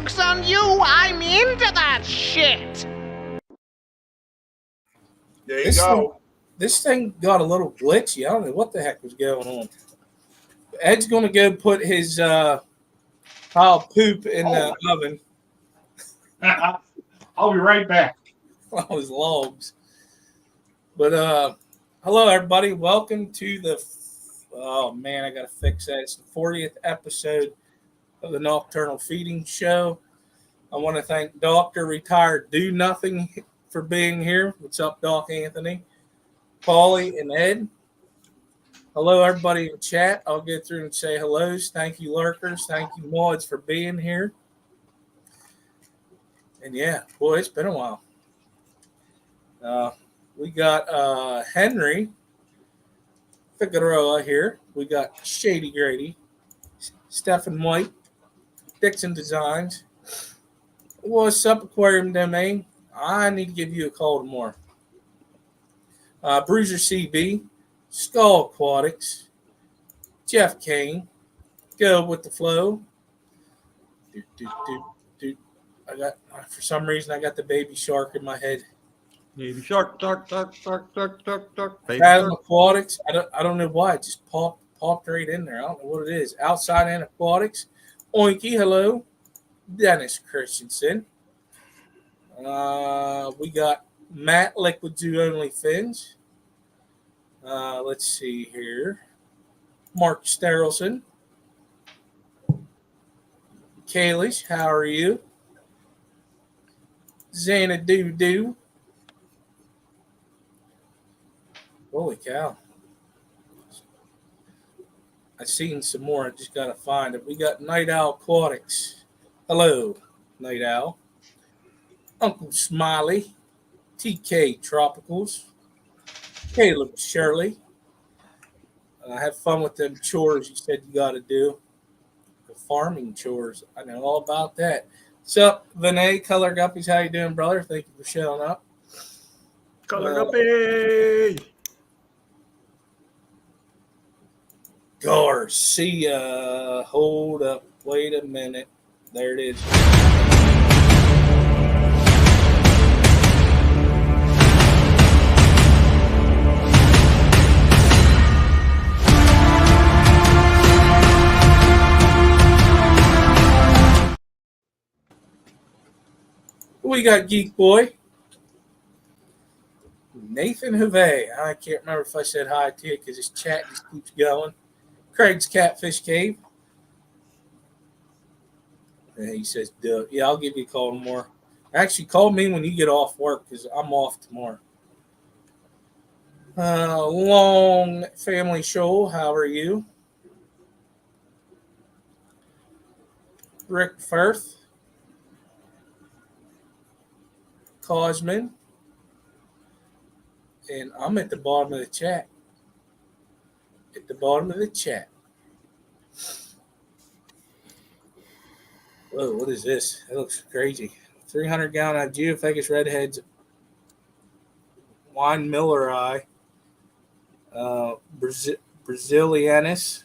joke's on you. I'm into that shit. There you go. This thing got a little glitchy. I don't know what the heck was going on. Ed's going to go put his pile of poop in the oven. I'll be right back. All his logs. But hello, everybody. Welcome to the I got to fix that. It's the 40th episode of the Nocturnal Feeding Show. I want to thank Dr. Retired Do Nothing for being here. What's up, Doc Anthony, Paulie, and Ed? Hello, everybody in chat. I'll get through and say hellos. Thank you, lurkers. Thank you, mods, for being here. And yeah, boy, it's been a while. We got Henry Figueroa here. We got Shady Grady, Stephen White, Dixon Designs. What's up, Aquarium Domain? I need to give you a call tomorrow. Bruiser CB, Skull Aquatics, Jeff Kane, Go with the Flow. I got, for some reason, I got the baby shark in my head. Baby shark, dark. Adam Aquatics. I don't know why. It just popped right in there. I don't know what it is. Outside and Aquatics. Oinky, hello. Dennis Christensen. We got Matt Liquid Zoo Only Fins. Let's see here. Mark Sterelson. Kalish, how are you? Xana Doo. Holy cow. I've seen some more. I just got to find it. We got Night Owl Aquatics. Hello, Night Owl. Uncle Smiley. TK Tropicals. Caleb Shirley. Have fun with them chores you said you got to do. The farming chores. I know all about that. What's up, Vinay? Color Guppies, how you doing, brother? Thank you for showing up. Color Guppy! Garcia. Hold up. Wait a minute. There it is. We got Geek Boy. Nathan Havey. I can't remember if I said hi to you because his chat just keeps going. Craig's Catfish Cave. And he says, duh. Yeah, I'll give you a call tomorrow. Actually, call me when you get off work because I'm off tomorrow. Long Family Show, how are you? Rick Firth. Cosman. And I'm at the bottom of the chat. At the bottom of the chat. Whoa, what is this? That looks crazy. 300-gallon of Geophagous Redheads Wine Miller Eye. Brazilianus.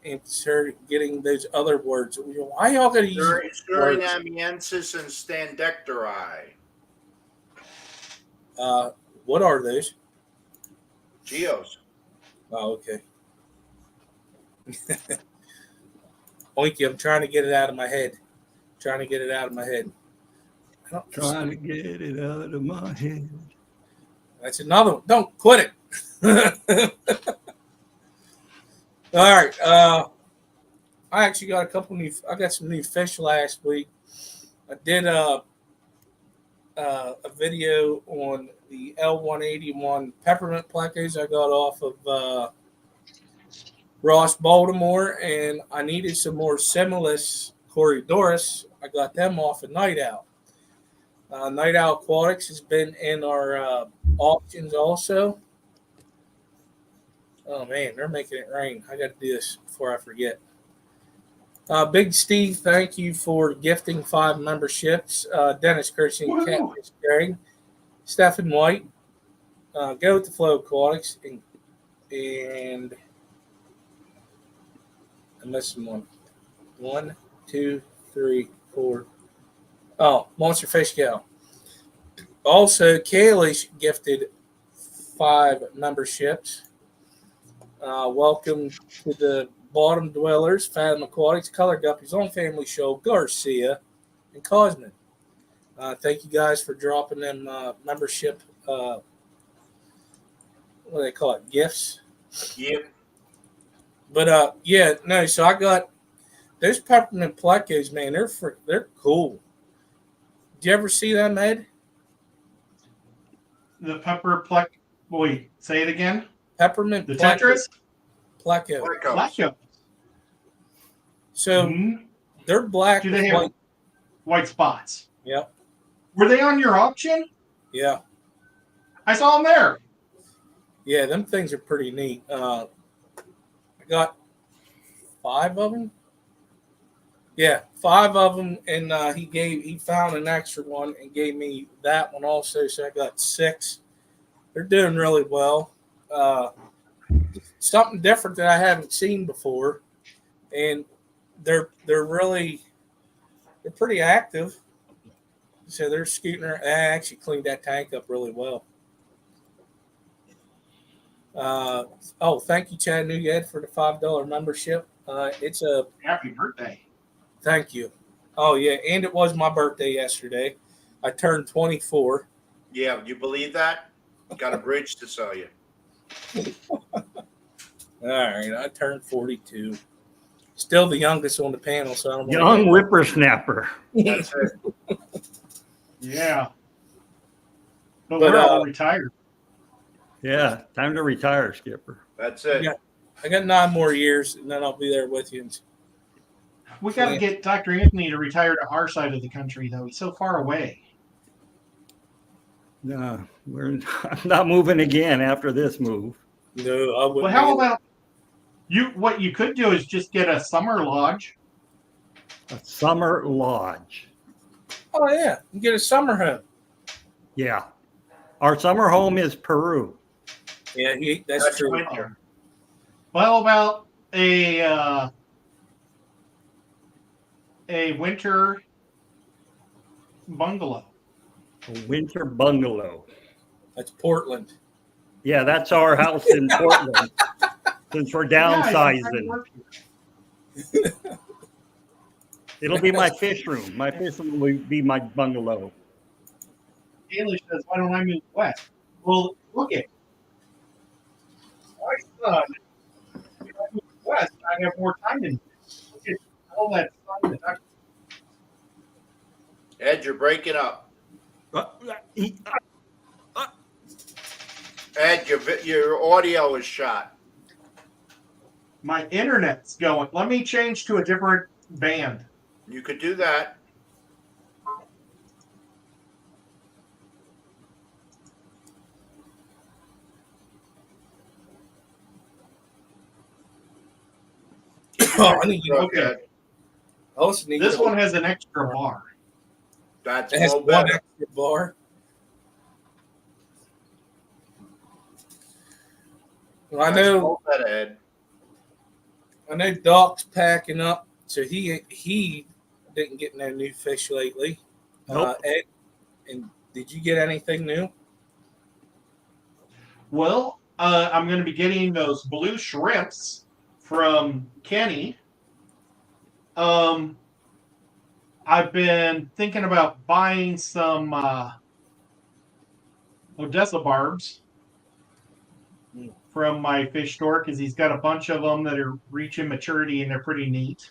Insert getting those other words. Why y'all going to use Surinamiensis and Standecteri. What are those? Geos. Oh, okay. Oinky, I'm trying to get it out of my head. Trying to get it out of my head. That's another one. Don't quit it. All right. I actually got I got some new fish last week. I did a video on the L181 peppermint plecos I got off of Ross, Baltimore, and I needed some more Similis Coriodoris. I got them off of Night Owl. Night Owl Aquatics has been in our auctions also. Oh, man, they're making it rain. I got to do this before I forget. Big Steve, thank you for gifting 5 memberships. Dennis Kirsten, Catfish Greg, Stephen White, Go with the Flow Aquatics, and I'm missing one. 1, 2, 3, 4. Oh, Monster Fish Gal. Also, Kaylee gifted 5 memberships. Welcome to the Bottom Dwellers, Fathom Aquatics, Color Guppies on Family Show, Garcia, and Cosman. Thank you guys for dropping them membership, what do they call it, gifts? Yep. But, yeah, no, so I got those peppermint plecos, man, they're cool. Did you ever see them, Ed? The pepper plec. Wait, say it again. Peppermint The Tetris. pleco. Pleco. So they're black Do with they have white. white spots? Yep. Were they on your auction? Yeah. I saw them there. Yeah, them things are pretty neat. I got 5 of them. Yeah, 5 of them, and he found an extra one and gave me that one also, so I got 6. They're doing really well. Something different that I haven't seen before, and they're pretty active. So they're scooting around. I actually cleaned that tank up really well. Thank you, Chattanooga Ed, for the $5 membership. It's a Happy birthday. Thank you. Oh, yeah, and it was my birthday yesterday. I turned 24. Yeah, you believe that? Got a bridge to sell you. All right, I turned 42. Still the youngest on the panel, so I don't Young whippersnapper. That's it. Yeah. But But, we're all retired. Yeah, time to retire, Skipper. That's it. Yeah. I got 9 more years, and then I'll be there with you. We got to get Dr. Anthony to retire to our side of the country, though. He's so far away. No, I'm not moving again after this move. No, I wouldn't. Well, how about you? What you could do is just get a summer lodge. A summer lodge. Oh, yeah. You get a summer home. Yeah. Our summer home is Peru. Yeah, that's true. winter. Well, about a winter bungalow. A winter bungalow. That's Portland. Yeah, that's our house in Portland. Since we're downsizing. It'll be my fish room. My fish room will be my bungalow. Haley says, "Why don't I move west?" Well, look at my son. If I move west, I have more time in. Look at all that sun. Ed, you're breaking up. Ed, your audio is shot. My internet's going. Let me change to a different band. You could do that. I need to Okay. also need This to- one has an extra bar. That's It has all one better. extra bar. Well, That's all better, Ed. I know Doc's packing up, so he didn't get no new fish lately. Nope. Ed, and did you get anything new? Well, I'm going to be getting those blue shrimps from Kenny. I've been thinking about buying some Odessa barbs from my fish store because he's got a bunch of them that are reaching maturity and they're pretty neat.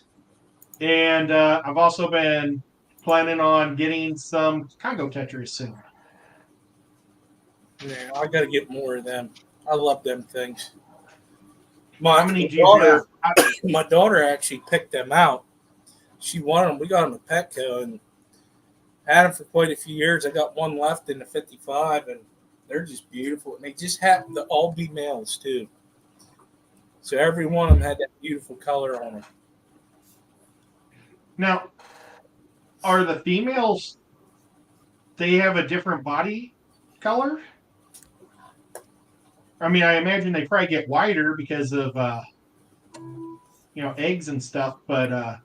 And I've also been planning on getting some Congo tetras soon. Yeah, I got to get more of them. I love them things. How many do you have? My daughter actually picked them out. She wanted them. We got them at Petco and had them for quite a few years. I got one left in the 55, and they're just beautiful. And they just happen to all be males, too. So every one of them had that beautiful color on them. Now, are the females, they have a different body color? I mean, I imagine they probably get whiter because of, eggs and stuff, but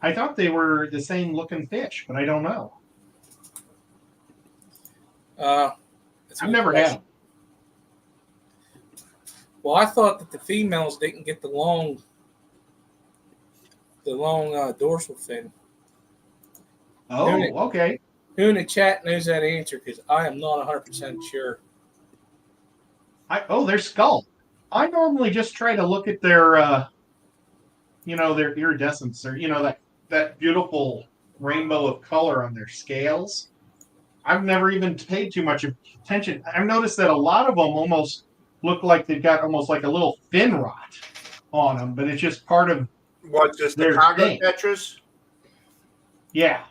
I thought they were the same looking fish, but I don't know. That's a I've good never question. had them. Well, I thought that the females didn't get the long dorsal fin. Oh, okay. Who in the chat knows that answer? Because I am not 100% sure. Their skull. I normally just try to look at their, their iridescence, or that beautiful rainbow of color on their scales. I've never even paid too much attention. I've noticed that a lot of them almost look like they've got almost like a little fin rot on them, but it's just part of What's this? The their Congo thing. tetras? Yeah.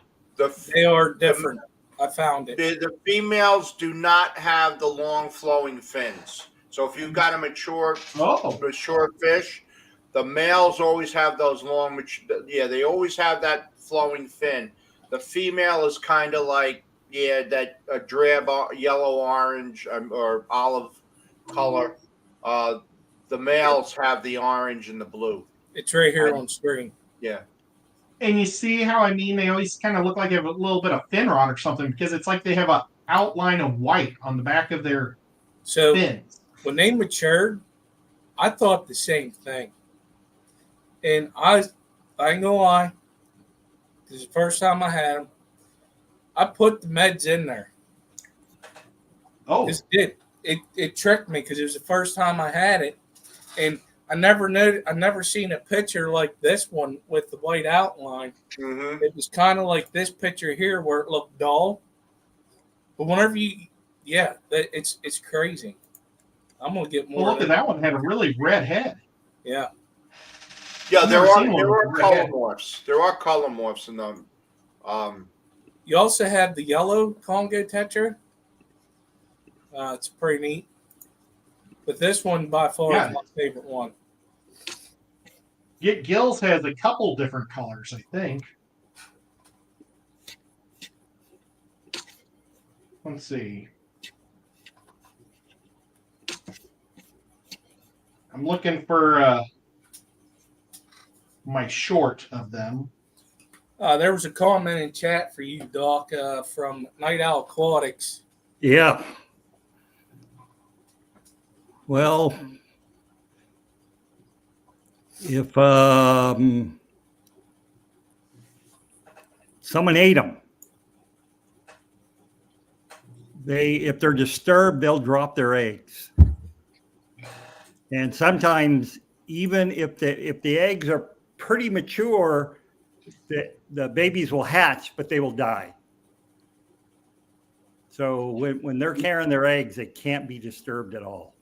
They are different. I found it. The females do not have the long flowing fins. So if you've got a mature fish, the males always have those long. They always have that flowing fin. The female is kind of like that drab yellow orange or olive color. The males have the orange and the blue. It's right here on screen. Yeah. And you see how they always kind of look like they have a little bit of fin rot or something, because it's like they have a outline of white on the back of their fins. When they matured, I thought the same thing. And I ain't gonna lie, this is the first time I had them. I put the meds in there. Oh, it tricked me because it was the first time I had it, and I never seen a picture like this one with the white outline. Mm-hmm. It was kind of like this picture here where it looked dull. But whenever it's crazy. I'm gonna get more. Well, look at that one. Had a really red head. Yeah. Yeah, there are color morphs. There are color morphs in them. You also have the yellow Congo tetra. It's pretty neat. But this one by far is my favorite one. Gills has a couple different colors, I think. Let's see. I'm looking for my short of them. There was a comment in chat for you, Doc, from Night Owl Aquatics. Yeah. Well, if someone ate them, if they're disturbed, they'll drop their eggs. And sometimes, even if the eggs are pretty mature, the babies will hatch, but they will die. So when they're carrying their eggs, they can't be disturbed at all.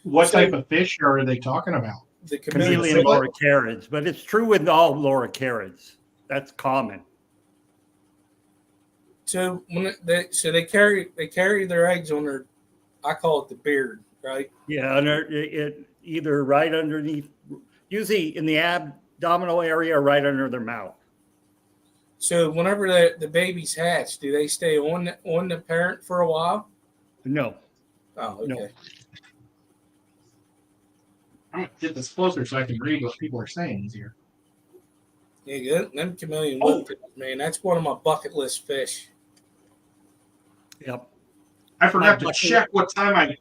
What type of fish are they talking about? The chameleon loricarids, but it's true with all loricarids. That's common. So they carry their eggs on their, I call it the beard, right? Yeah, and it either right underneath, usually in the abdominal area, or right under their mouth. So whenever the babies hatch, do they stay on the parent for a while? No. Oh, okay. No. I'm gonna get this closer so I can read what people are saying easier. Yeah, them chameleon loricarids, man, that's one of my bucket list fish. Yep. I forgot to check what time I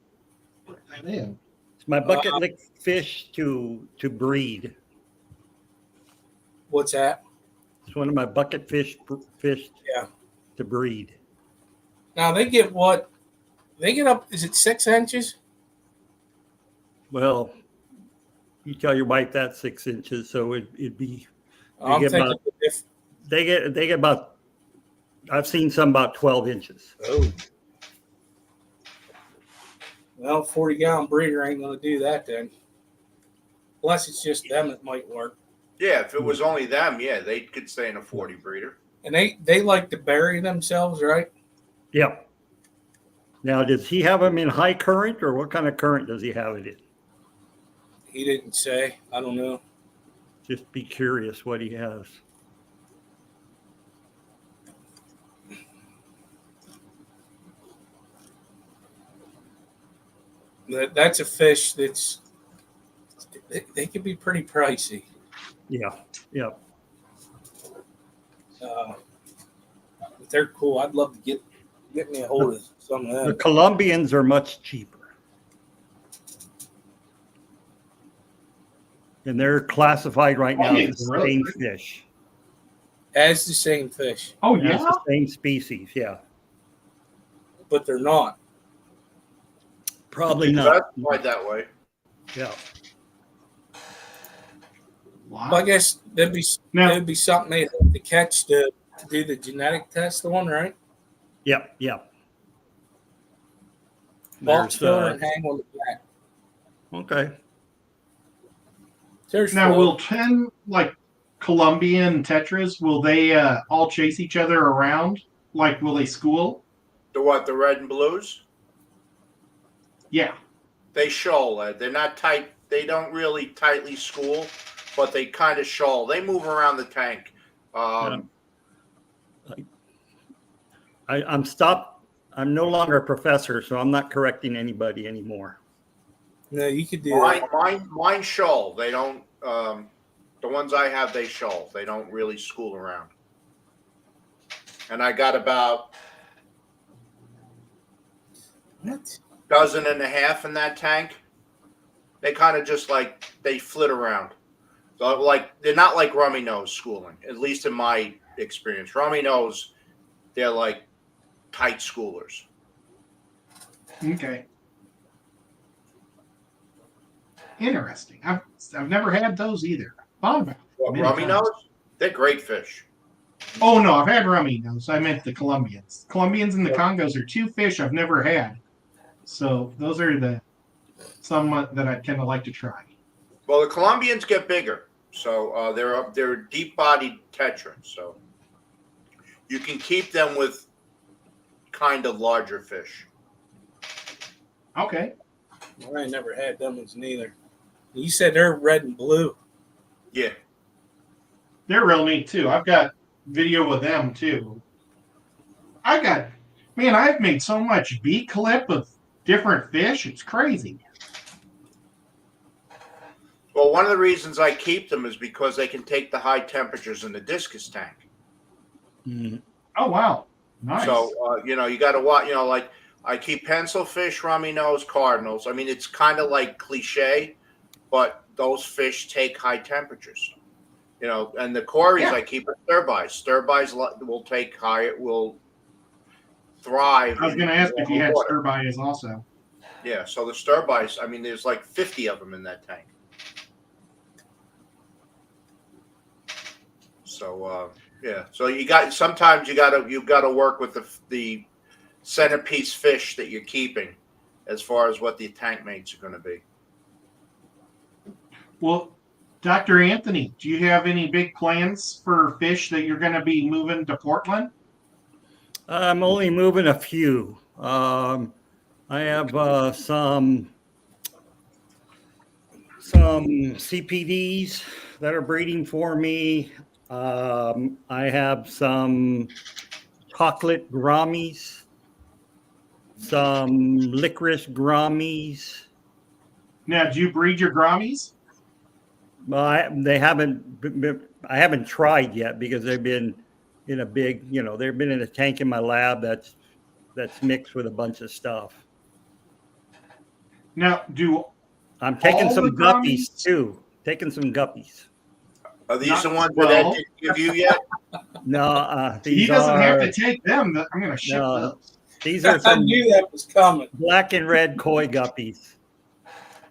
put that in. It's my bucket list fish to breed. What's that? It's one of my bucket fish to breed. Now they get what? They get up, is it 6 inches? Well, you tell your wife that's 6 inches, so it'd be. They get about. I've seen some about 12 inches. Oh. Well, 40-gallon breeder ain't going to do that then. Unless it's just them, it might work. Yeah, if it was only them, yeah, they could stay in a 40 breeder. And they like to bury themselves, right? Yep. Now, does he have them in high current, or what kind of current does he have it in? He didn't say. I don't know. Just be curious what he has. That's a fish they can be pretty pricey. Yeah, yeah. But they're cool. I'd love to get me a hold of some of The them. Colombians are much cheaper. And they're classified right now as the same fish. As the same fish. Oh, As yeah? the same species, yeah. But they're not. Probably It's not. classified that way. Yeah. Wow. Well, I guess that'd be something they'd have to catch to do the genetic test on, right? Yep. Yep. Box There's, filler and hang on the back. okay. There's Now, Phil. will 10, like, Colombian tetras, will they all chase each other around? Like, will they school? The what? The red and blues? Yeah. They shoal. They're not tight. They don't really tightly school, but they kind of shoal. They move around the tank. I'm stopped. I'm no longer a professor, so I'm not correcting anybody anymore. No, you could do that. Mine shoal. They don't. The ones I have, they shoal. They don't really school around. And I got about What? dozen and a half in that tank. They kind of just like they flit around. So like they're not like rummy nose schooling, at least in my experience. Rummy nose, they're like tight schoolers. Okay. Interesting. I've never had those either. Thought about it What, many rummy times. nose? They're great fish. Oh no, I've had rummy nose. I meant the Colombians. Colombians and the Congos are two fish I've never had. So those are some that I'd kind of like to try. Well, the Colombians get bigger, so they're deep-bodied tetrans. So you can keep them with kind of larger fish. Okay. Well, I ain't never had them ones neither. You said they're red and blue. Yeah. They're real neat too. I've got video of them too. I've made so much beak clip of different fish. It's crazy. Well, one of the reasons I keep them is because they can take the high temperatures in the discus tank. Mm. Oh wow. Nice. So, you got to watch, like I keep pencilfish, rummy nose, cardinals. I mean, it's kind of like cliche, but those fish take high temperatures. And the cories Yeah. I keep at stir-bys. Stir-bys will take will thrive. I was going to ask if you had stir-bys also. Yeah, so the stir-bys, I mean, there's like 50 of them in that tank. So, yeah. So sometimes you've got to work with the centerpiece fish that you're keeping as far as what the tank mates are going to be. Well, Dr. Anthony, do you have any big plans for fish that you're going to be moving to Portland? I'm only moving a few. I have some CPDs that are breeding for me. I have some chocolate grommies, some licorice grommies. Now, do you breed your grommies? Well, I haven't tried yet because they've been in a big, they've been in a tank in my lab that's mixed with a bunch of stuff. Now, I'm taking all some the guppies grommies? too. Taking some guppies. Are these Not the ones well. that Ed didn't give you yet? No, He these doesn't have are to take them. I'm going to ship No. those. these are I some knew that was coming. black and red koi guppies.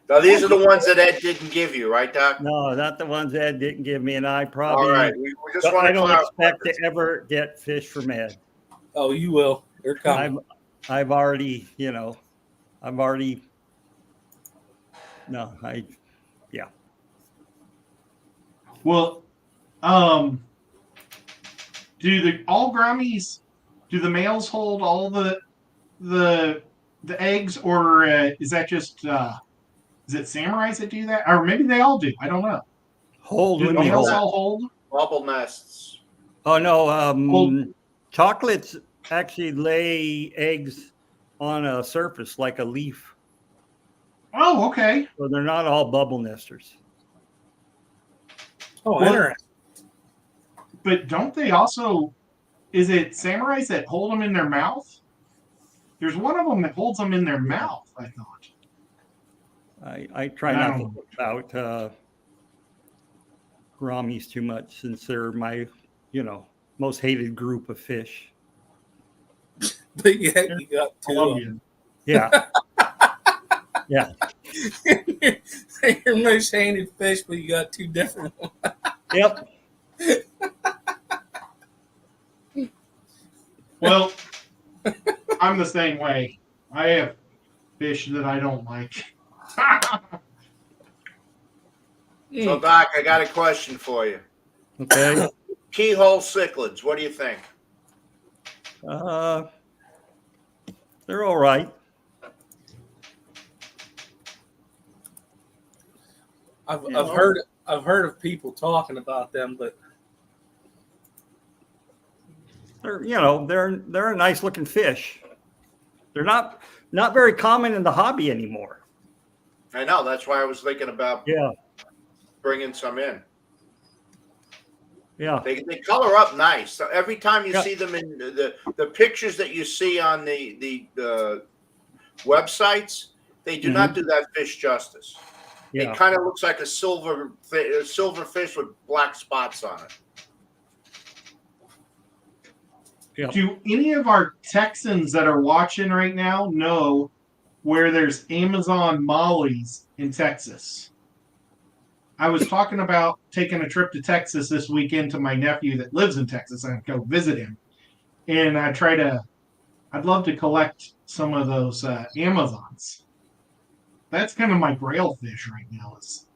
Now, these are the ones that Ed didn't give you, right, Doc? No, not the ones Ed didn't give me, and I probably All right. We just want I to don't clarify expect this. to ever get fish from Ed. Oh, you will. They're coming. I've already, yeah. Well, do all grommies, do the males hold all the eggs, or is that just is it samurais that do that, or maybe they all do? I don't know. Hold Do when the we males hold. all hold? Bubble nests. Oh no, Hold. chocolates actually lay eggs on a surface like a leaf, Oh, okay. so they're not all bubble nesters. Oh, Well, interesting. But don't they also? Is it samurais that hold them in their mouth? There's one of them that holds them in their mouth, I thought. I try not to think about gouramis too much since they're my, most hated group of fish. But yeah, you got two. Colombian. Yeah. Yeah. Your most hated fish, but you got two different ones. Yep. Well, I'm the same way. I have fish that I don't like. So, Doc, I got a question for you. Okay. Keyhole cichlids, what do you think? They're all right. I've heard of people talking about them, but They're they're a nice looking fish. They're not very common in the hobby anymore. I know. That's why I was thinking about bringing some in. Yeah. They color up nice. So every time you see them in the pictures that you see on the websites, they do not do that fish justice. Yeah. It kind of looks like a silver fish with black spots on it. Yep. Do any of our Texans that are watching right now know where there's Amazon mollies in Texas? I was talking about taking a trip to Texas this weekend to my nephew that lives in Texas and go visit him. And I'd love to collect some of those Amazons. That's kind of my grail fish right now is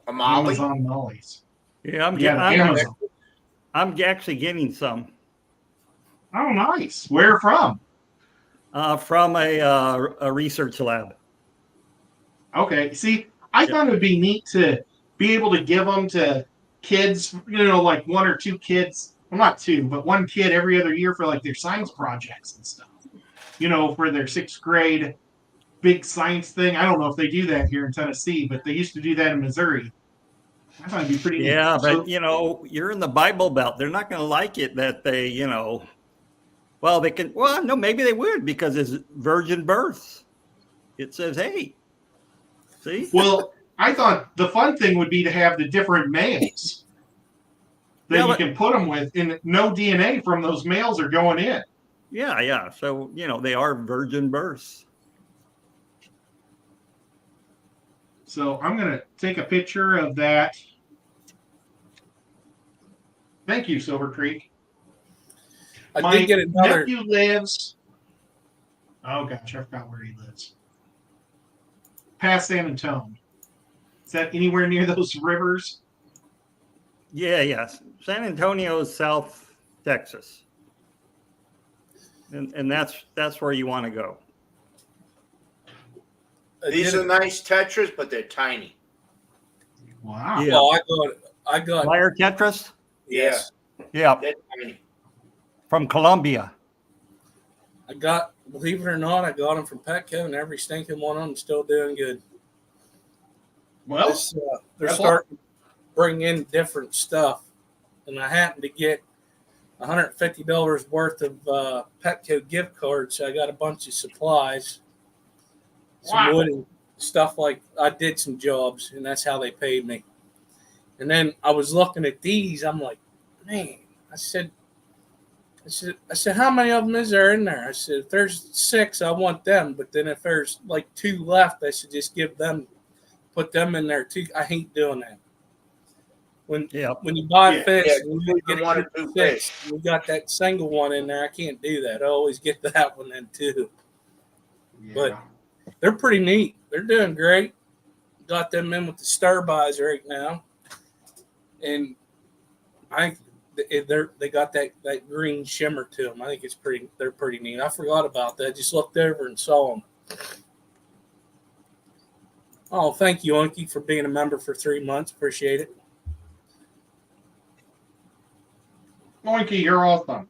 A molly? Amazon mollies. Yeah, I'm actually getting some. Oh, nice. Where from? From a research lab. Okay. See, I thought it would be neat to be able to give them to kids, like one or two kids. Well, not two, but one kid every other year for like their science projects and stuff. For their 6th grade big science thing. I don't know if they do that here in Tennessee, but they used to do that in Missouri. I thought it'd be pretty neat. Yeah, but you're in the Bible Belt. They're not going to like it that they, well, they can. Well, no, maybe they would because it's virgin births. It says, "Hey, see." Well, I thought the fun thing would be to have the different males that you can put them with, and no DNA from those males are going in. Yeah. So they are virgin births. So I'm going to take a picture of that. Thank you, Silver Creek. I did get another. Nephew lives. Oh gosh, I forgot where he lives. Past San Antonio. Is that anywhere near those rivers? Yeah. San Antonio is South Texas, and that's where you want to go. These are nice tetras, but they're tiny. Wow. Yeah. Well, I got Wire tetras. yes. Yeah. They're tiny. From Colombia. I got, believe it or not, I got them from Petco, and every stinking one of them is still doing good. Well, They're starting to bring in different stuff, and I happened to get $150 worth of Petco gift cards, so I got a bunch of supplies, some wood and stuff like. I did some jobs, and that's how they paid me. And then I was looking at these. I'm like, man, I said, how many of them is there in there? I said, if there's 6, I want them. But then if there's like 2 left, I should just put them in there too. I hate doing that. When you buy fish, and you get 1 or 2 fish, you got that single one in there. I can't do that. I always get that one then too. Yeah. But they're pretty neat. They're doing great. Got them in with the stir buys right now, and they got that green shimmer to them. I think they're pretty neat. I forgot about that. Just looked over and saw them. Oh, thank you, Unky, for being a member for 3 months. Appreciate it. Monkey, you're awesome.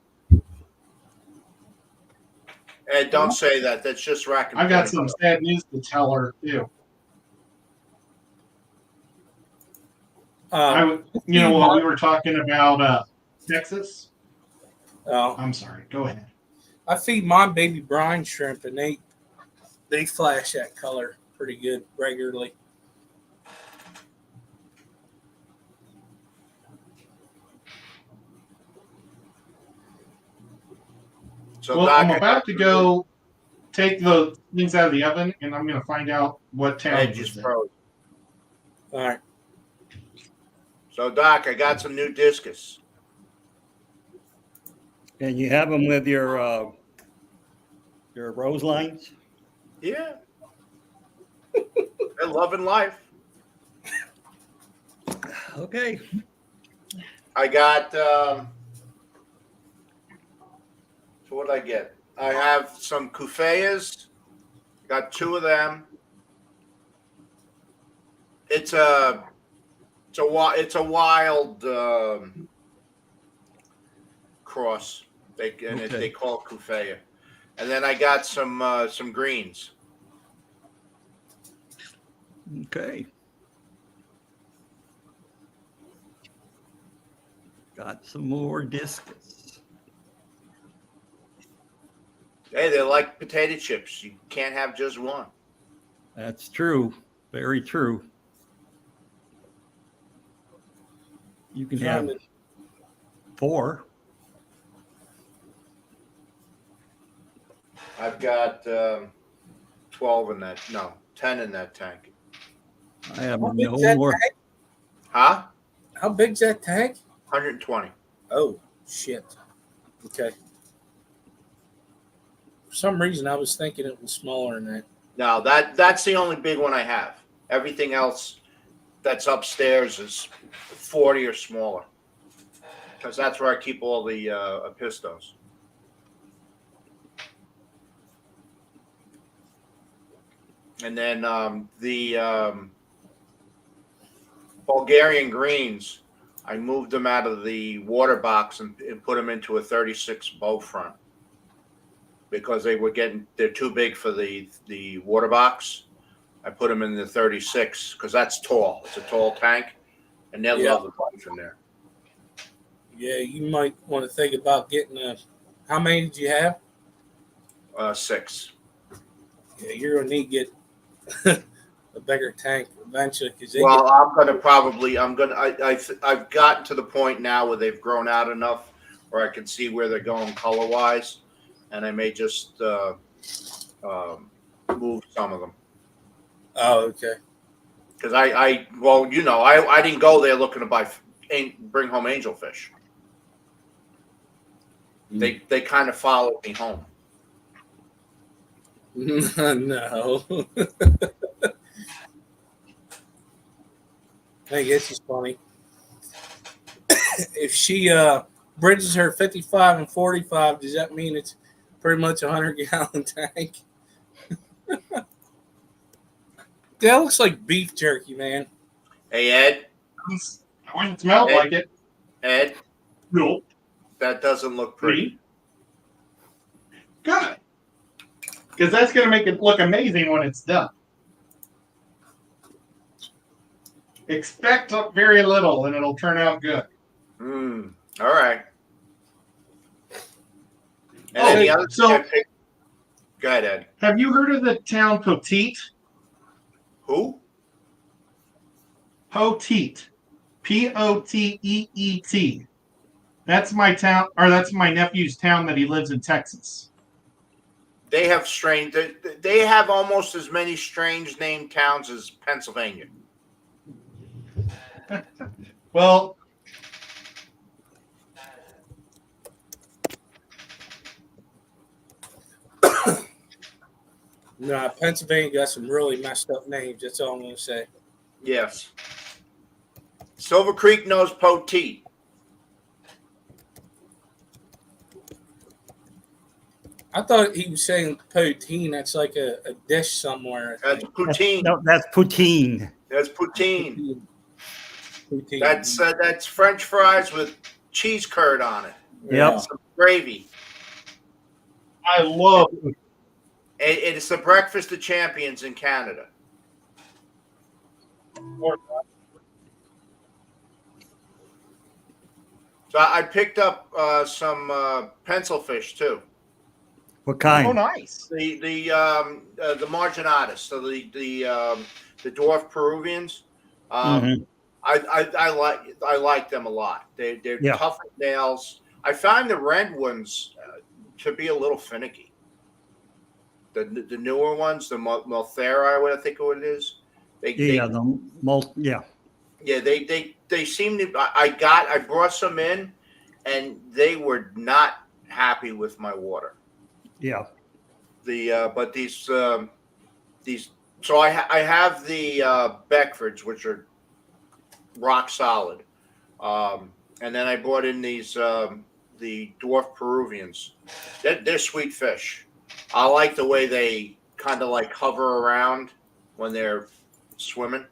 Ed, don't say that. That's just racking. I got some sad news to tell her too. While we were talking about Texas. Oh, I'm sorry. Go ahead. I feed my baby brine shrimp, and they flash that color pretty good regularly. So Well, Doc, I'm about to go take the things out of the oven, and I'm going to find out what town Ed it just was in. froze. All right. So Doc, I got some new discus. And you have them with your rose lines? Yeah. They're loving life. Okay. I got so what did I get? I have some kufeyas. Got 2 of them. It's a wild cross. They call it kufeya. And then I got some greens. Okay. Got some more discus. Hey, they're like potato chips. You can't have just one. That's true. Very true. You can have 4. I've got 12 in that. No, 10 in that tank. I have How big's no that more. tank? Huh? How big's that tank? 120. Oh, shit. Okay. For some reason, I was thinking it was smaller than that. No, that's the only big one I have. Everything else that's upstairs is 40 or smaller. Because that's where I keep all the pistos. And then the Bulgarian greens, I moved them out of the water box and put them into a 36 bow front because they're too big for the water box. I put them in the 36 because that's tall. It's a tall tank, and they'll love the life in there. Yeah, you might want to think about getting a. How many did you have? 6. Yeah, you're gonna need to get a bigger tank eventually because Well, I've gotten to the point now where they've grown out enough where I can see where they're going color wise, and I may just move some of them. Oh, okay. Because I didn't go there looking to bring home angelfish. They kind of followed me home. No. I guess it's funny. If she bridges her 55 and 45, does that mean it's pretty much a 100-gallon tank? That looks like beef jerky, man. Hey, Ed. I wouldn't smell like it. Ed, No. that doesn't look pretty. Good. Because that's going to make it look amazing when it's done. Expect very little and it'll turn out good. All right. And so go ahead, Ed. Have you heard of the town Poteet? Who? Poteet. Poteet. That's my town, or that's my nephew's town that he lives in Texas. They have they have almost as many strange named towns as Pennsylvania. Well, Nah, Pennsylvania got some really messed up names. That's all I'm going to say. Yes. Silver Creek knows Poteet. I thought he was saying poutine. That's like a dish somewhere. That's poutine. No, that's poutine. That's poutine. Poutine. That's French fries with cheese curd on it. Yep. Some gravy. I love it. It's the breakfast of champions in Canada. So I picked up some pencil fish too. What kind? Oh, nice. The marginatus, so the dwarf Peruvians. Mhm. I like them a lot. They're Yeah. tough as nails. I find the red ones to be a little finicky. The newer ones, the Malthera, what I think what it is. Yeah. Yeah. Yeah, they seem to. I brought some in, and they were not happy with my water. Yeah. But these. So I have the Beckfords, which are rock solid, and then I brought in the dwarf Peruvians. They're sweet fish. I like the way they kind of like hover around when they're swimming.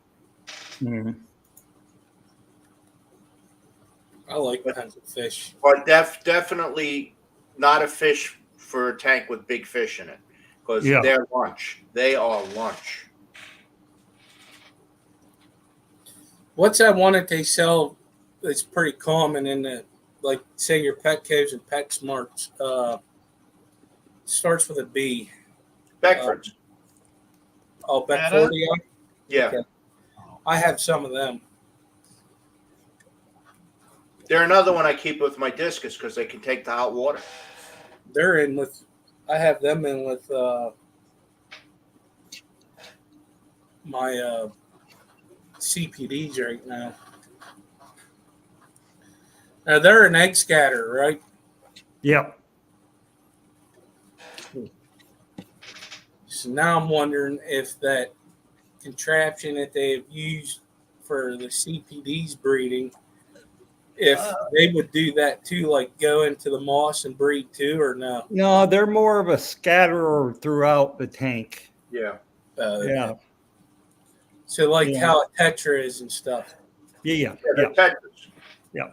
Mhm. I like pencil fish. But definitely not a fish for a tank with big fish in it because Yeah. they're lunch. They are lunch. What's that one that they sell that's pretty common in the, like, say, your Petco's and PetSmarts? Starts with a B. Beckfords. Beckfordia? Yeah. Okay. I have some of them. They're another one I keep with my discus because they can take the hot water. They're in with, I have them in with my CPDs right now. Now they're an egg scatter, right? Yep. So now I'm wondering if that contraption that they've used for the CPDs breeding, if they would do that too, like go into the moss and breed too, or no? No, they're more of a scatterer throughout the tank. Yeah. Yeah. So like Yeah. how a tetra is and stuff. Yeah. They're Yeah. tetras. Yeah.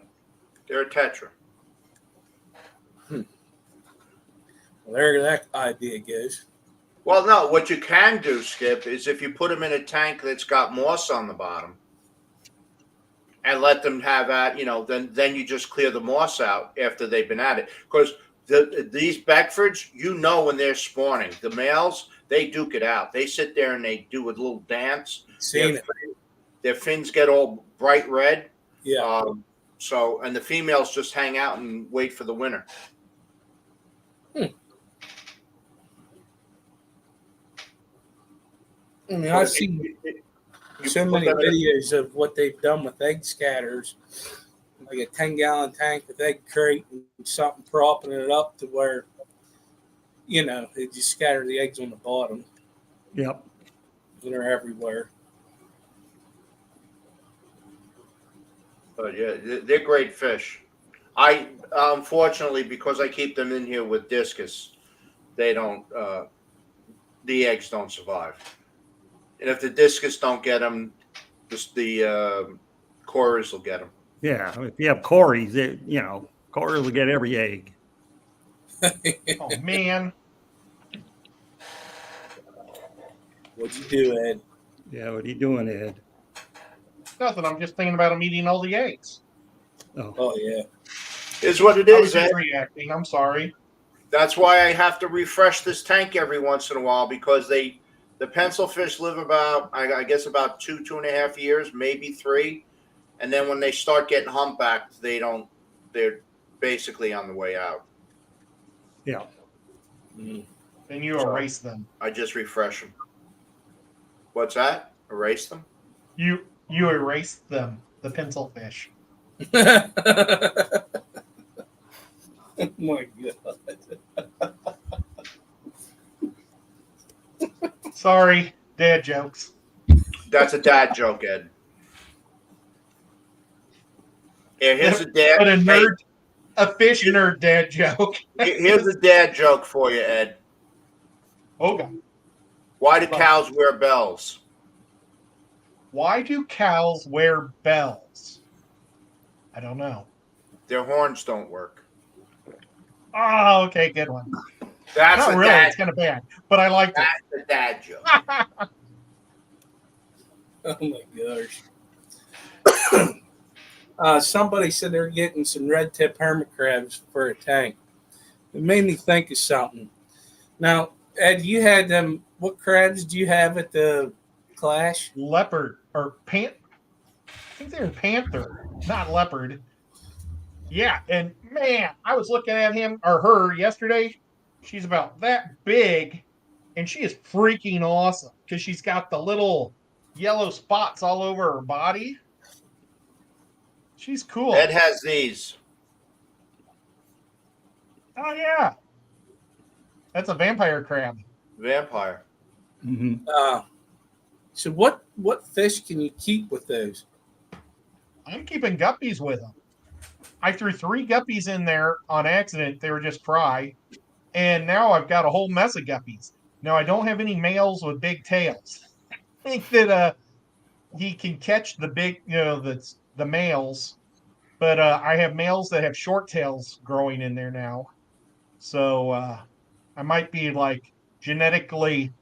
They're a tetra. Well, there that idea goes. Well, no, what you can do, Skip, is if you put them in a tank that's got moss on the bottom and let them have that, then you just clear the moss out after they've been at it. Because these Beckfords, when they're spawning, the males, they duke it out. They sit there and they do a little dance. Seen it. Their fins get all bright red. Yeah. And the females just hang out and wait for the winter. I mean, I've seen so many videos of what they've done with egg scatters, like a 10-gallon tank with egg crate and something propping it up to where, they just scatter the eggs on the bottom. Yep. And they're everywhere. But yeah, they're great fish. I unfortunately, because I keep them in here with discus, they don't. The eggs don't survive. And if the discus don't get them, the corers will get them. Yeah. If you have Corys, Corys will get every egg. Oh, man. What'd you do, Ed? Yeah. What are you doing, Ed? Nothing. I'm just thinking about him eating all the eggs. Oh, yeah. It's what it I is, was Ed. just reacting. I'm sorry. That's why I have to refresh this tank every once in a while because the pencil fish live about, I guess, about 2.5 years, maybe 3. And then when they start getting humpbacked, they're basically on the way out. Yeah. Then you erase them. I just refresh them. What's that? Erase them? You erased them, the pencil fish. Oh, my God. Sorry, dad jokes. That's a dad joke, Ed. Yeah, here's a dad. But a fish nerd dad joke. Here's a dad joke for you, Ed. Okay. Why do cows wear bells? Why do cows wear bells? I don't know. Their horns don't work. Oh, okay, good one. That's Not a really. dad. It's kind of bad, but I liked it. That's a dad joke. Oh, my gosh. Somebody said they're getting some red tip hermit crabs for a tank. It made me think of something. Now, Ed, you had them. What crabs do you have at the Clash? Leopard or I think they were panther, not leopard. Yeah, and man, I was looking at him or her yesterday. She's about that big, and she is freaking awesome because she's got the little yellow spots all over her body. She's cool. Ed has these. Oh yeah, that's a vampire crab. Vampire. Mm-hmm. So what fish can you keep with those? I'm keeping guppies with them. I threw 3 guppies in there on accident. They were just fry. And now I've got a whole mess of guppies. Now I don't have any males with big tails. I think that he can catch the big, the males. But I have males that have short tails growing in there now. So I might be like genetically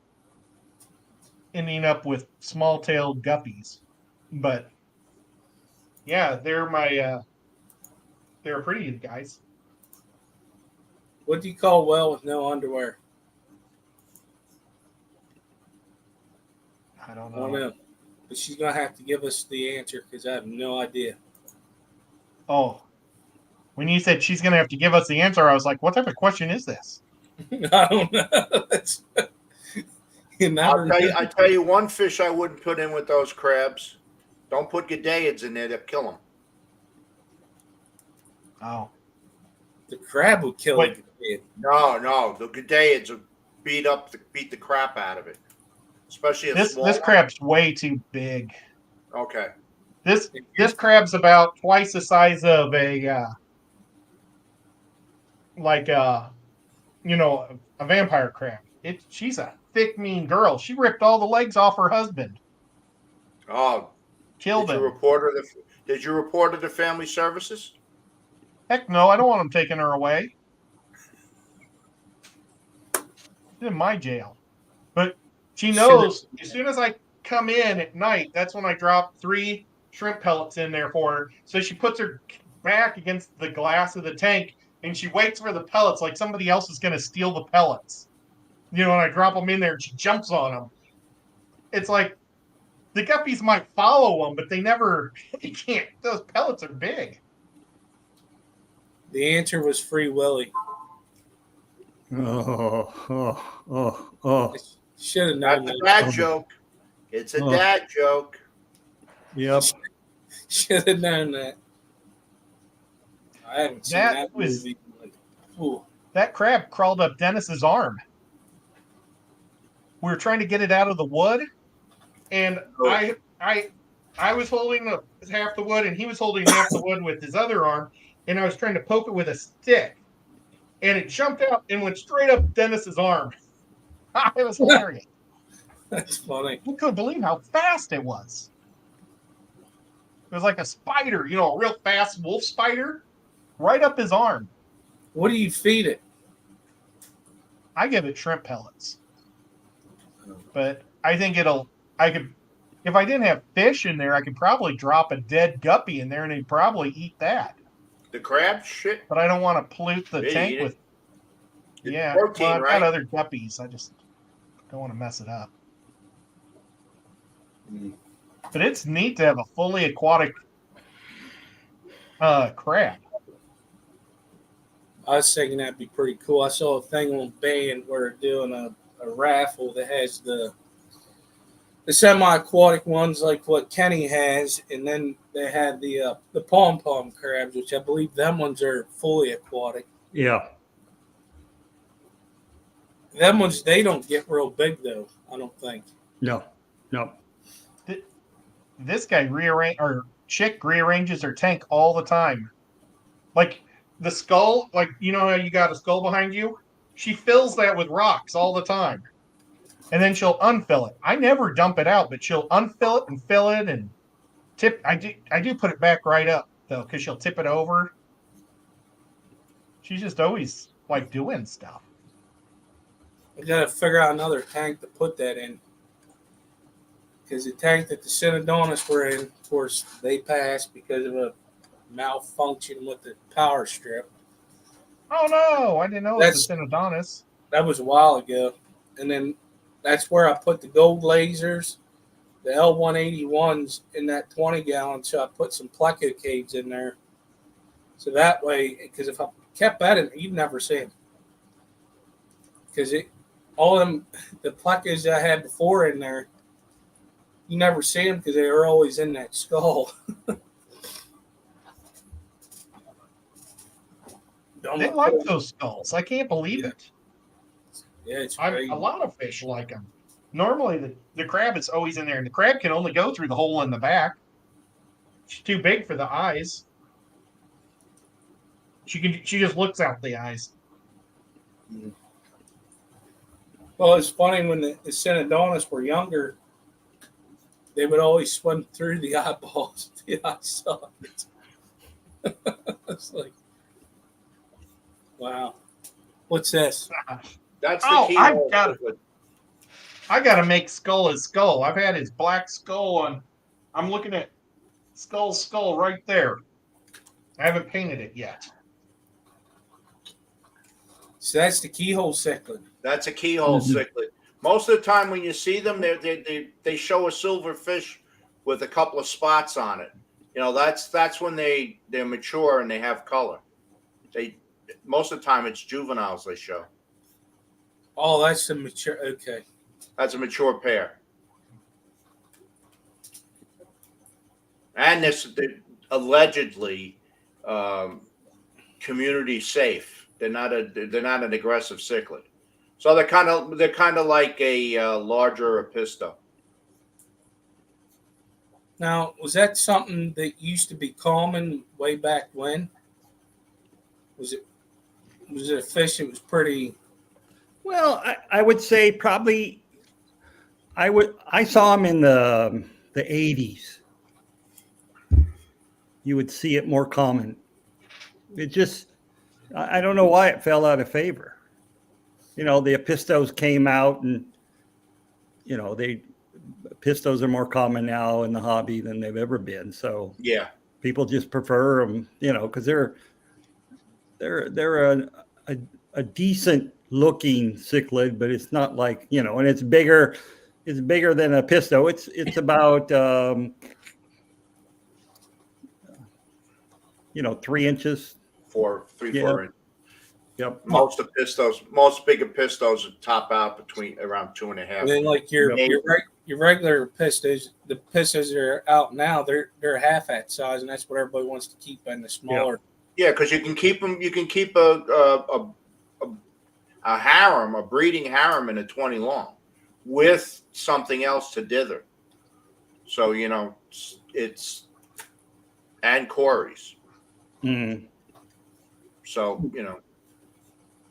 ending up with small-tailed guppies. But yeah, they're pretty guys. What do you call well with no underwear? I don't I don't know. But she's going to have to give us the answer because I have no idea. Oh, when you said she's going to have to give us the answer, I was like, what type of question is this? I don't know. I tell you one fish I wouldn't put in with those crabs. Don't put Gadeids in there; they'll kill them. Oh, the crab will kill Wait. it. No, the Gadeids will beat the crap out of it, especially this crab's way too big. Okay. This crab's about twice the size of a vampire crab. She's a thick, mean girl. She ripped all the legs off her husband. Oh, killed him. Did you report her to family services? Heck no, I don't want them taking her away. She's in my jail. But she knows as soon as I come in at night, that's when I drop 3 shrimp pellets in there for her. So she puts her back against the glass of the tank and she waits for the pellets like somebody else is going to steal the pellets. And I drop them in there and she jumps on them. It's like the guppies might follow them, but they can't. Those pellets are big. The answer was Free Willy. Oh. Should have known That's that. a dad joke. It's a dad joke. Yep. Should have known that. I haven't seen that movie. That crab crawled up Dennis's arm. We were trying to get it out of the wood, and I was holding half the wood, and he was holding half the wood with his other arm, and I was trying to poke it with a stick, and it jumped out and went straight up Dennis's arm. It was hilarious. That's funny. I couldn't believe how fast it was. It was like a spider, a real fast wolf spider, right up his arm. What do you feed it? I give it shrimp pellets. But I think if I didn't have fish in there, I could probably drop a dead guppy in there and they'd probably eat that. The crab? Shit. But I don't want to pollute the tank with. Yeah, protein, I've right? got other guppies. I just don't want to mess it up. But it's neat to have a fully aquatic crab. I was thinking that'd be pretty cool. I saw a thing on Band where they're doing a raffle that has the semi-aquatic ones like what Kenny has, and then they have the pom-pom crabs, which I believe them ones are fully aquatic. Yeah. Them ones, they don't get real big though, I don't think. No. This guy chick rearranges her tank all the time. Like the skull, like how you got a skull behind you? She fills that with rocks all the time. And then she'll unfill it. I never dump it out, but she'll unfill it and fill it and tip. I do put it back right up though, because she'll tip it over. She's just always like doing stuff. I gotta figure out another tank to put that in. Because the tank that the Synodonis were in, of course, they passed because of a malfunction with the power strip. Oh no, I didn't know it was a Synodontis. That was a while ago. And then that's where I put the gold lasers, the L181s in that 20 gallon. So I put some pleco caves in there. So that way, because if I kept at it, you'd never see them. Because all of them, the plecos that I had before in there, you never see them because they were always in that skull. They like those skulls. I can't believe it. Yeah, it's crazy. A lot of fish like them. Normally, the crab is always in there, and the crab can only go through the hole in the back. She's too big for the eyes. She just looks out the eyes. Well, it's funny when the Synodontis were younger, they would always swim through the eyeballs, the eye sockets. It's like, wow. What's this? That's the key. I got to make Skull his skull. I've had his black skull on. I'm looking at Skull's skull right there. I haven't painted it yet. So that's the keyhole cichlid. That's a keyhole cichlid. Most of the time when you see them, they show a silver fish with a couple of spots on it. You know, that's when they're mature and they have color. Most of the time it's juveniles they show. Oh, that's a mature. Okay, that's a mature pair. And they're allegedly community safe. They're not an aggressive cichlid. So they're kind of like a larger Episto. Now, was that something that used to be common way back when? Was it a fish that was pretty? Well, I would say probably. I saw them in the 80s. You would see it more common. It just, I don't know why it fell out of favor. You know, the Epistos came out, and you know, Epistos are more common now in the hobby than they've ever been. So yeah, people just prefer them, you know, because they're a decent looking cichlid, but it's not like, you know, and it's bigger. It's bigger than a Episto. It's about 3 inches. 4 inches. Yep. Most big Epistos top out between around 2.5. And then like your regular Epistos, the Epistos that are out now, they're half that size, and that's what everybody wants to keep in the smaller. Yeah, because you can keep them. You can keep a harem, a breeding harem, in a 20 long, with something else to dither. So you know it's and Corys. Mm. So you know.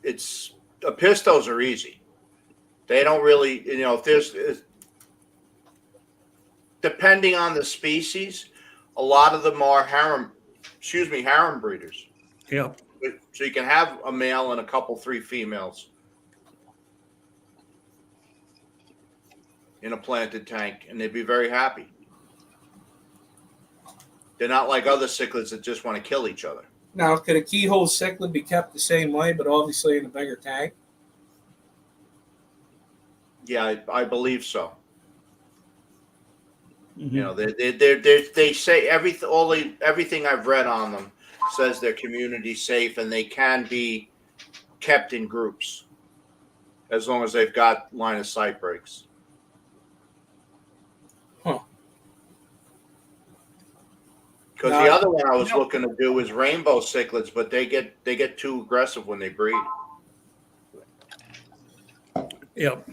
It's Epistos are easy. They don't really, you know, if there's depending on the species, a lot of them are harem breeders. Yeah. So you can have a male and a couple 3 females in a planted tank, and they'd be very happy. They're not like other cichlids that just want to kill each other. Now, could a keyhole cichlid be kept the same way, but obviously in a bigger tank? Yeah, I believe so. Mm-hmm. You know, they say everything I've read on them says they're community safe and they can be kept in groups as long as they've got line of sight breaks. Huh. Because the other one I was looking to do is rainbow cichlids, but they get too aggressive when they breed. Yep.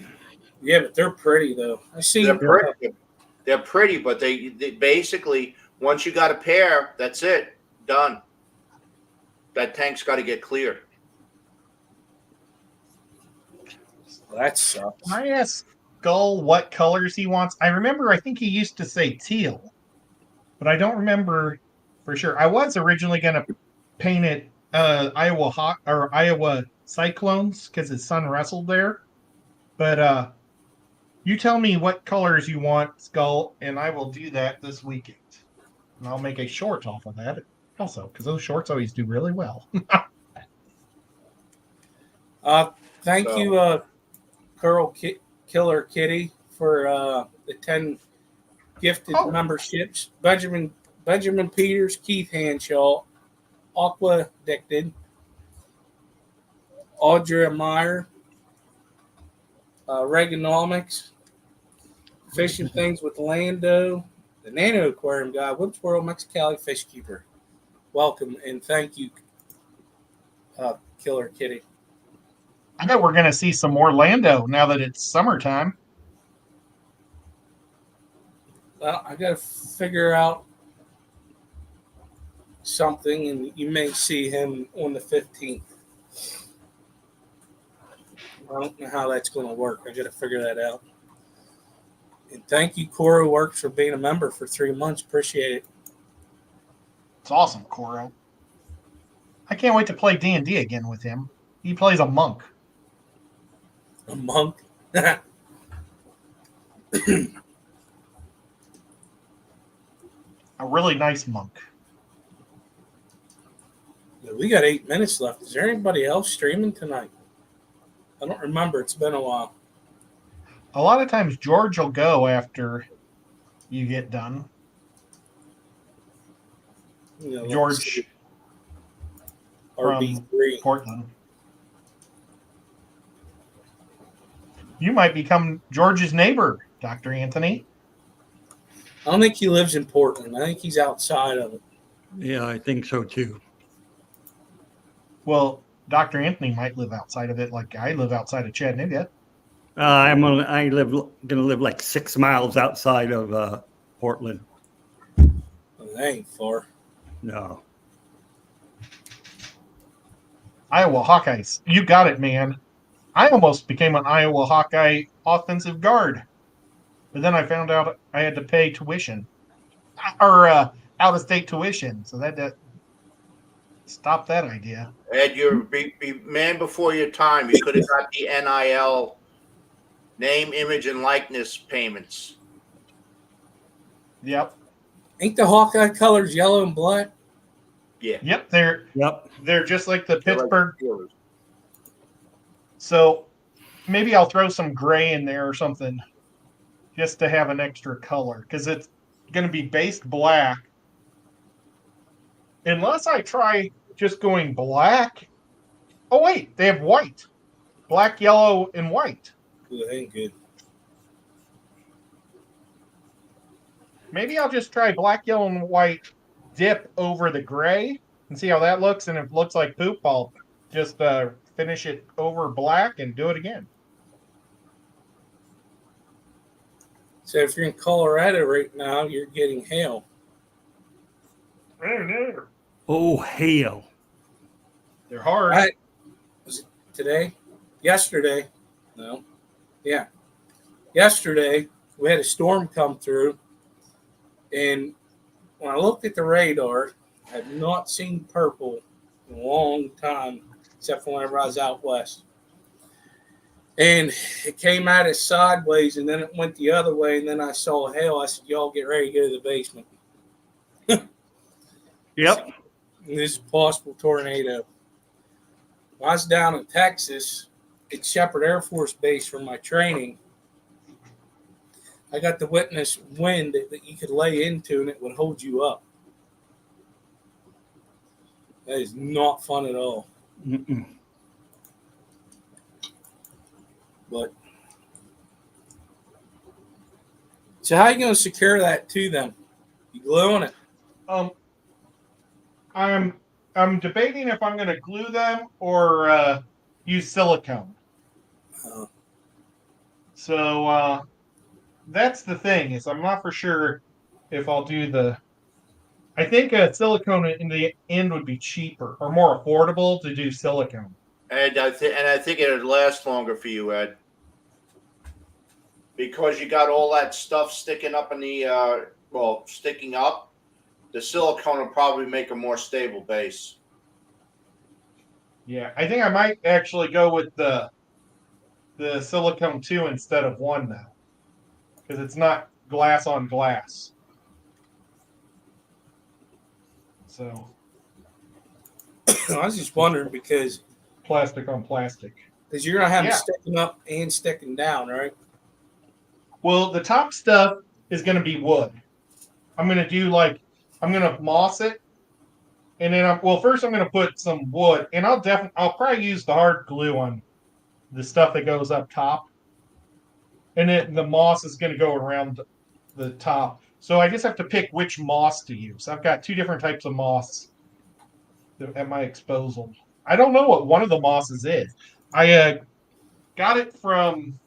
Yeah, but they're pretty though. I see. They're pretty, but they basically, once you got a pair, that's it, done. That tank's got to get cleared. Well, that sucks. Can I ask Skull what colors he wants? I think he used to say teal, but I don't remember for sure. I was originally going to paint it Iowa Cyclones because his son wrestled there. But you tell me what colors you want, Skull, and I will do that this weekend. And I'll make a short off of that. Also, because those shorts always do really well. Thank So- you, Killer Kitty, for the 10 gifted memberships. Benjamin Peters, Keith Hanshaw, Aqua Addicted, Audrey Meyer, Reaganomics, Fishing Things with Lando, the Nano Aquarium Guy, Woods World Mexicali Fish Keeper. Welcome and thank you, Killer Kitty. I bet we're going to see some more Lando now that it's summertime. Well, I got to figure out something, and you may see him on the 15th. I don't know how that's going to work. I got to figure that out. And thank you, Cora Works, for being a member for 3 months. Appreciate it. It's awesome, Coro. I can't wait to play D&D again with him. He plays a monk. A monk. A really nice monk. We got 8 minutes left. Is there anybody else streaming tonight? I don't remember. It's been a while. A lot of times George will go after you get done. You know, George from RB3. Portland. You might become George's neighbor, Dr. Anthony. I don't think he lives in Portland. I think he's outside of it. Yeah, I think so too. Well, Dr. Anthony might live outside of it like I live outside of Chattanooga. I live gonna live like 6 miles outside of Portland. Well, that ain't far. No. Iowa Hawkeyes. You got it, man. I almost became an Iowa Hawkeye offensive guard. But then I found out I had to pay tuition. Or out-of-state tuition. So that stopped that idea. Ed, you're be man before your time. You could have got the NIL name, image, and likeness payments. Yep. Ain't the Hawkeye colors yellow and black? Yeah. Yep, Yep. they're just like the They're like Pittsburgh. Steelers. So maybe I'll throw some gray in there or something just to have an extra color because it's going to be based black. Unless I try just going black. Oh, wait, they have white. Black, yellow, and white. Ooh, that ain't good. Maybe I'll just try black, yellow, and white, dip over the gray, and see how that looks. And if it looks like poop, I'll just finish it over black and do it again. So if you're in Colorado right now, you're getting hail. Oh, hail. They're hard. Was it today? Yesterday? No. Yeah. Yesterday, we had a storm come through, and when I looked at the radar, I have not seen purple in a long time, except for whenever I was out west. And it came at us sideways, and then it went the other way, and then I saw hail. I said, y'all get ready to go to the basement. Yep. This is a possible tornado. When I was down in Texas at Shepherd Air Force Base for my training, I got to witness wind that you could lay into and it would hold you up. That is not fun at all. Mm-mm. But so how are you going to secure that to them? You glue on it. I'm debating if I'm going to glue them or use silicone. So that's the thing is I'm not for sure if I'll do the. I think silicone in the end would be cheaper or more affordable to do silicone. And I think it would last longer for you, Ed, because you got all that stuff sticking up in the sticking up. The silicone will probably make a more stable base. Yeah, I think I might actually go with the silicone 2 instead of 1 now, because it's not glass on glass. So I was just wondering because Plastic on plastic. you're gonna have Yeah. them sticking up and sticking down, right? Well, the top stuff is going to be wood. I'm going to do I'm going to moss it, and then first I'm going to put some wood, and I'll probably use the hard glue on the stuff that goes up top, and then the moss is going to go around the top. So I just have to pick which moss to use. I've got 2 different types of moss at my disposal. I don't know what one of the mosses is. I got it from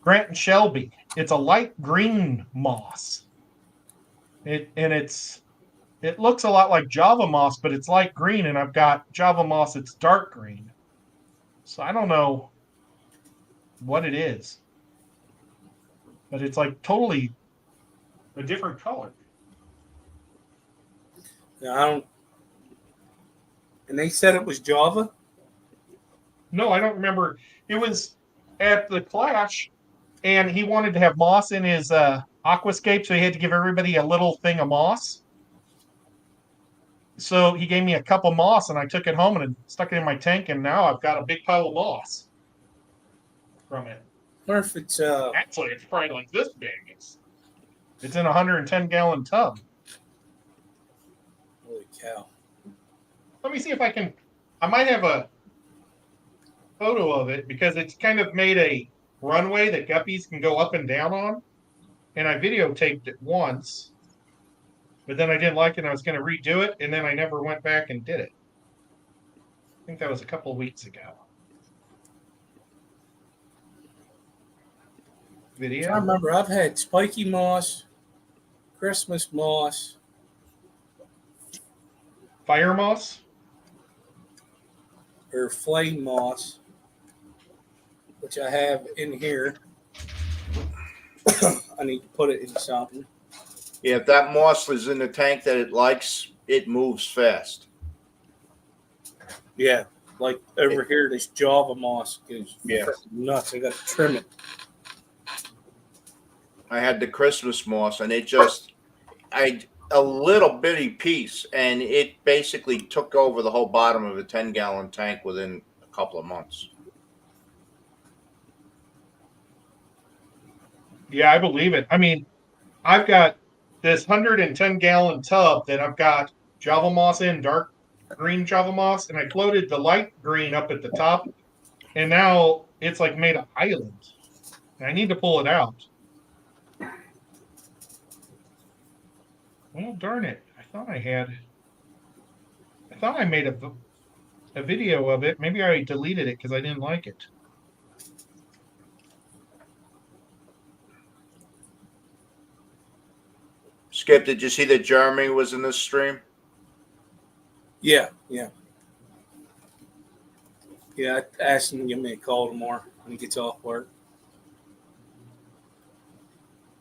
Grant and Shelby. It's a light green moss. It looks a lot like Java moss, but it's light green, and I've got Java moss that's dark green. So I don't know what it is, but it's like totally a different color. Yeah, I don't. And they said it was Java. No, I don't remember. It was at the Clash, and he wanted to have moss in his aquascape, so he had to give everybody a little thing of moss. So he gave me a cup of moss, and I took it home and stuck it in my tank, and now I've got a big pile of moss from it. Or if it's Actually, it's probably like this big. It's in a 110-gallon tub. holy cow. Let me see if I can. I might have a photo of it because it's kind of made a runway that guppies can go up and down on. And I videotaped it once, but then I didn't like it and I was going to redo it, and then I never went back and did it. I think that was a couple of weeks ago. Video? I remember I've had spiky moss, Christmas moss, Fire moss? or flame moss, which I have in here. I need to put it in something. Yeah, if that moss is in the tank that it likes, it moves fast. Yeah, like over here, this Java moss goes Yeah. nuts. I got to trim it. I had the Christmas moss, and a little bitty piece, and it basically took over the whole bottom of a 10-gallon tank within a couple of months. Yeah, I believe it. I mean, I've got this 110-gallon tub that I've got Java moss in, dark green Java moss, and I floated the light green up at the top, and now it's like made an island. And I need to pull it out. Well, darn it. I thought I made a video of it. Maybe I deleted it because I didn't like it. Skip, did you see that Jeremy was in this stream? Yeah. I asked him to give me a call tomorrow when he gets off work.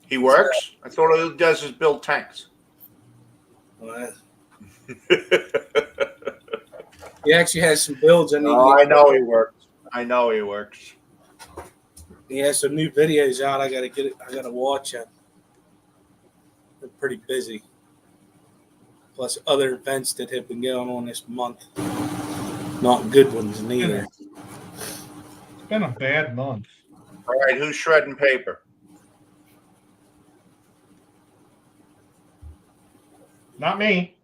He works? I thought all he does is build tanks. Well, he actually has some builds. I know he works. He has some new videos out. I gotta watch them. They're pretty busy. Plus other events that have been going on this month. Not good ones neither. It's been a bad month. All right, who's shredding paper? Not me.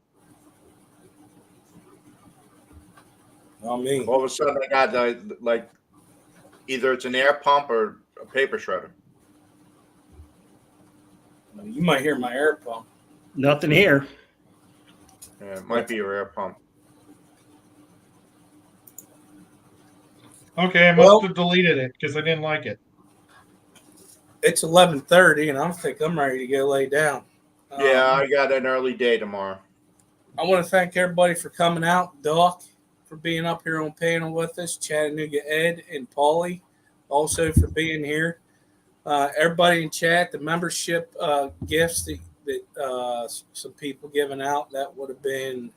Not me. All of a sudden, I got either it's an air pump or a paper shredder. You might hear my air pump. Nothing here. Yeah, it might be your air pump. Okay, I must have deleted it because I didn't like it. It's 11:30, and I think I'm ready to go lay down. Yeah, I got an early day tomorrow. I want to thank everybody for coming out. Doc, for being up here on panel with us. Chattanooga Ed and Paulie, also for being here. Everybody in chat, the membership gifts that some people giving out, that would have been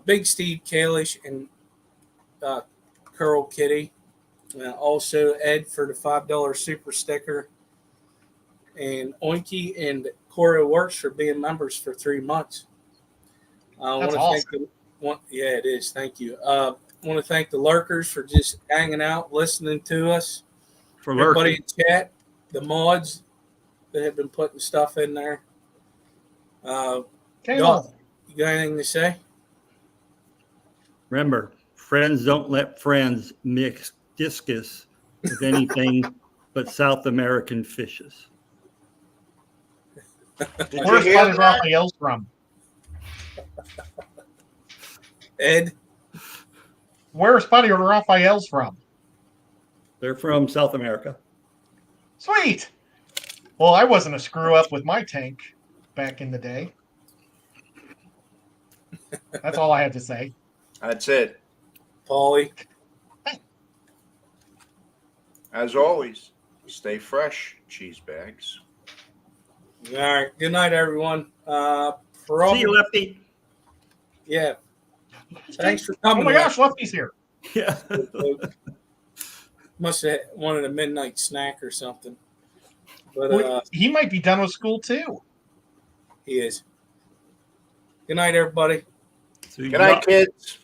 Big Steve Kalish and Curl Kitty. Also Ed for the $5 super sticker. And Oinky and Corey Works for being members for 3 months. I want That's to awesome. thank yeah, it is. Thank you. I want to thank the lurkers for just hanging out, listening to us. For Everybody lurking. in chat, the mods that have been putting stuff in there. Okay, Y'all, you got anything to say? Remember, friends don't let friends mix discus with anything but South American fishes. Did you where's hear Spotted that? Raphael's from? Ed? Where's Spotted Raphael's from? They're from South America. Sweet. Well, I wasn't a screw up with my tank back in the day. That's all I had to say. That's it. Paulie? As always, stay fresh, cheese bags. All right. Good night, everyone. For all See you, Lefty. Yeah. Thanks for Oh coming. my gosh, Lefty's here. Yeah. Must have wanted a midnight snack or something. But Well, he might be done with school too. he is. Good night, everybody. Good night, kids.